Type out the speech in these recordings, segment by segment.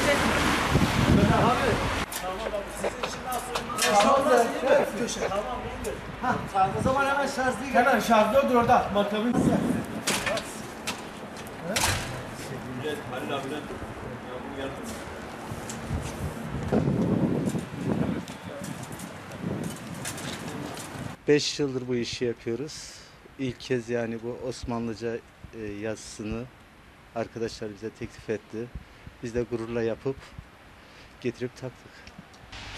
Abi. Tamam abi. Sizin için nasıl uygun? Köşe. Tamam iyidir. O zaman hemen şarjlı Hemen şarjlı odur orada. Makamın. Evet, Halil abiden. Beş yıldır bu işi yapıyoruz. İlk kez yani bu Osmanlıca yazısını arkadaşlar bize teklif etti. Biz de gururla yapıp getirip taktık.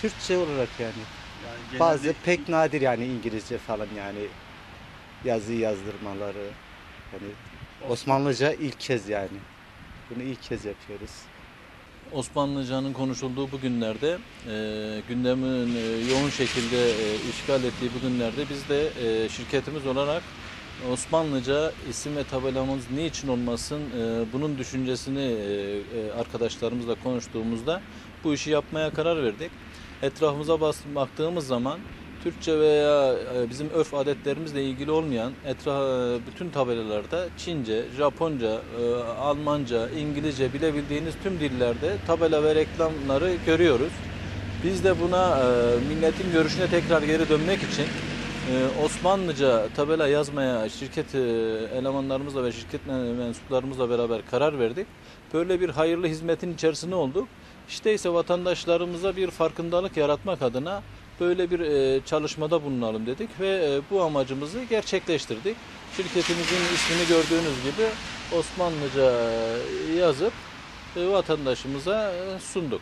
Türkçe olarak yani. Bazı pek nadir yani İngilizce falan yani yazı yazdırmaları. Yani Osmanlıca ilk kez yani. Bunu ilk kez yapıyoruz. Osmanlıcanın konuşulduğu bu günlerde, gündemin yoğun şekilde işgal ettiği bu günlerde biz de şirketimiz olarak Osmanlıca isim ve tabelamız niçin olmasın bunun düşüncesini arkadaşlarımızla konuştuğumuzda bu işi yapmaya karar verdik. Etrafımıza baktığımız zaman Türkçe veya bizim örf adetlerimizle ilgili olmayan bütün tabelalarda Çince, Japonca, Almanca, İngilizce bilebildiğiniz tüm dillerde tabela ve reklamları görüyoruz. Biz de buna milletin görüşüne tekrar geri dönmek için Osmanlıca tabela yazmaya şirket elemanlarımızla ve şirket mensuplarımızla beraber karar verdik. Böyle bir hayırlı hizmetin içerisinde olduk. İşte ise vatandaşlarımıza bir farkındalık yaratmak adına böyle bir çalışmada bulunalım dedik ve bu amacımızı gerçekleştirdik. Şirketimizin ismini gördüğünüz gibi Osmanlıca yazıp vatandaşımıza sunduk.